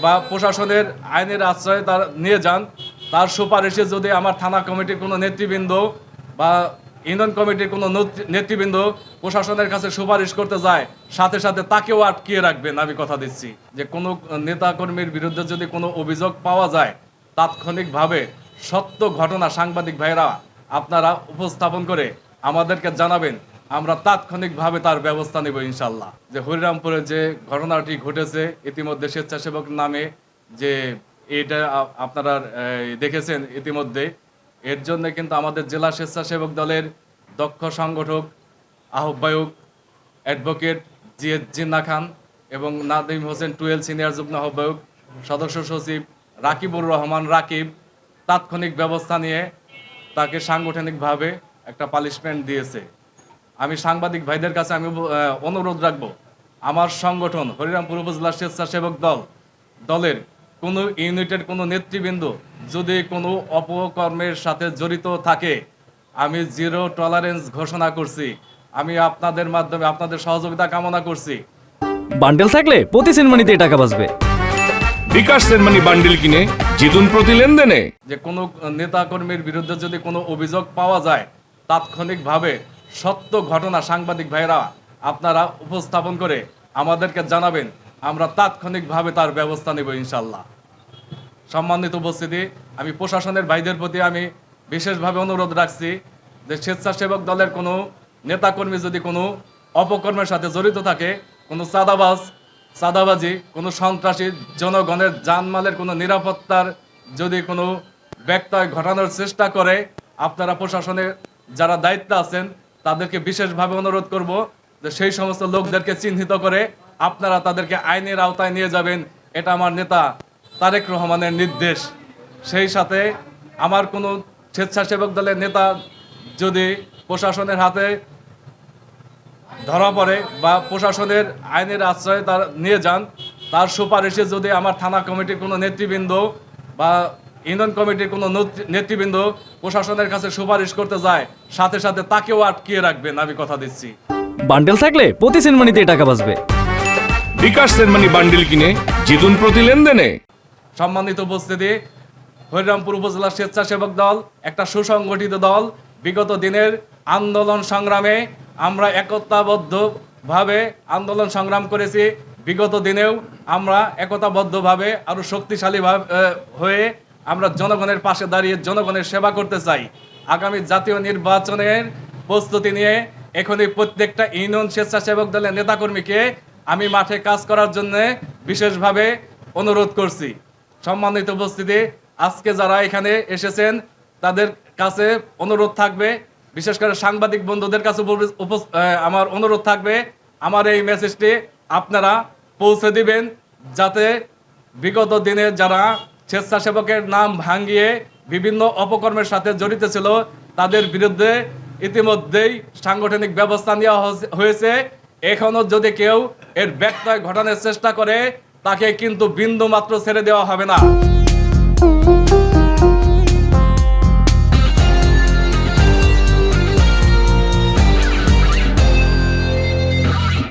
বা প্রশাসনের আইনের আশ্রয় তার নিয়ে যান, তার সুপারিশে যদি আমার থানা কমিটির কোনো নেতৃবৃন্দ বা ইউনিয়ন কমিটির কোনো নেতৃবৃন্দ প্রশাসনের কাছে সুপারিশ করতে যায়, সাথে সাথে তাকেও আটকিয়ে রাখবেন। আমি কথা দিচ্ছি যে কোনো নেতাকর্মীর বিরুদ্ধে যদি কোনো অভিযোগ পাওয়া যায়, তাৎক্ষণিকভাবে সত্য ঘটনা সাংবাদিক ভাইরা আপনারা উপস্থাপন করে আমাদেরকে জানাবেন, আমরা তাৎক্ষণিকভাবে তার ব্যবস্থা নেব ইনশাল্লাহ। যে হরিরামপুরে যে ঘটনাটি ঘটেছে ইতিমধ্যে স্বেচ্ছাসেবক নামে, যে এটা আপনারা দেখেছেন ইতিমধ্যে, এর জন্য কিন্তু আমাদের জেলা স্বেচ্ছাসেবক দলের দক্ষ সংগঠক আহ্বায়ক অ্যাডভোকেট জিএস জিন্না খান এবং নাদিম হোসেন টুয়েল সিনিয়র যুগ্ম আহ্বায়ক সদস্য সচিব রাকিবুর রহমান রাকিব তাৎক্ষণিক ব্যবস্থা নিয়ে তাকে সাংগঠনিকভাবে একটা পানিশমেন্ট দিয়েছে। আমি সাংবাদিক ভাইদের কাছে অনুরোধ রাখবো, আমার সংগঠন হরিরামপুর উপজেলা স্বেচ্ছাসেবক দলের কোনো ইউনিটের কোনো নেতৃবৃন্দ যদি কোনো অপকর্মের সাথে জড়িত থাকে, আমি জিরো টলারেন্স ঘোষণা করছি। আমি আপনাদের মাধ্যমে আপনাদের সহযোগিতা কামনা করছি। বান্ডেল থাকলে প্রতি সেনমানিতে টাকা বাঁচবে। বিকাশ সেনমানি বান্ডেল কিনে জিতুন প্রতি লেনদেনে। যে কোনো নেতাকর্মীর বিরুদ্ধে যদি কোনো অভিযোগ পাওয়া যায়, তাৎক্ষণিকভাবে সত্য ঘটনা সাংবাদিক ভাইরা আপনারা উপস্থাপন করে আমাদেরকে জানাবেন, আমরা তাৎক্ষণিকভাবে তার ব্যবস্থা নেব ইনশাল্লাহ। সম্মানিত উপস্থিতি, আমি প্রশাসনের ভাইদের প্রতি আমি বিশেষভাবে অনুরোধ রাখছি যে স্বেচ্ছাসেবক দলের কোনো নেতাকর্মী যদি কোনো অপকর্মের সাথে জড়িত থাকে, কোনো চাঁদাবাজি, কোনো সন্ত্রাসী, জনগণের জানমালের কোনো নিরাপত্তার যদি কোনো ব্যত্যয় ঘটানোর চেষ্টা করে, আপনারা প্রশাসনের যারা দায়িত্বে আছেন তাদেরকে বিশেষভাবে অনুরোধ করব যে সেই সমস্ত লোকদেরকে চিহ্নিত করে আপনারা তাদেরকে আইনের আওতায় নিয়ে যাবেন। এটা আমার নেতা তারেক রহমানের নির্দেশ। সেই সাথে আমার কোনো স্বেচ্ছাসেবক দলের নেতা যদি প্রশাসনের হাতে ধরা পড়ে বা প্রশাসনের আইনের আশ্রয় তার নিয়ে যান, তার সুপারিশে যদি আমার থানা কমিটির কোনো নেতৃবৃন্দ বা ইউনিয়ন কমিটির কোনো নেতৃবৃন্দ প্রশাসনের কাছে সুপারিশ করতে যায়, সাথে সাথে তাকেও আটকিয়ে রাখবেন। আমি কথা দিচ্ছি। বান্ডেল থাকলে প্রতি সেনমানিতে টাকা বাঁচবে। বিকাশ সেনমানি বান্ডেল কিনে জিতুন প্রতি লেনদেনে। সম্মানিত উপস্থিতি, হরিরামপুর উপজেলা স্বেচ্ছাসেবক দল একটা সুসংগঠিত দল। বিগত দিনের আন্দোলন সংগ্রামে আমরা একতাবদ্ধভাবে আন্দোলন সংগ্রাম করেছি। বিগত দিনেও আমরা একতাবদ্ধভাবে আরও শক্তিশালী হয়ে আমরা জনগণের পাশে দাঁড়িয়ে জনগণের সেবা করতে চাই। আগামী জাতীয় নির্বাচনের প্রস্তুতি নিয়ে এখনই প্রত্যেকটা ইউনিয়ন স্বেচ্ছাসেবক দলের নেতাকর্মীকে আমি মাঠে কাজ করার জন্য বিশেষভাবে অনুরোধ করছি। সম্মানিত উপস্থিতি, আজকে যারা এখানে এসেছেন তাদের কাছে অনুরোধ থাকবে, বিশেষ করে সাংবাদিক বন্ধুদের কাছে আমার অনুরোধ থাকবে, আমার এই মেসেজটি আপনারা পৌঁছে দিবেন, যাতে বিগত দিনে যারা স্বেচ্ছাসেবকের নাম ভাঙিয়ে বিভিন্ন অপকর্মের সাথে জড়িত ছিল তাদের বিরুদ্ধে ইতিমধ্যেই সাংগঠনিক ব্যবস্থা নেওয়া হয়েছে। এখনো যদি কেউ এর ব্যত্যয় ঘটানোর চেষ্টা করে, তাকে কিন্তু বিন্দু মাত্র ছেড়ে দেওয়া হবে না।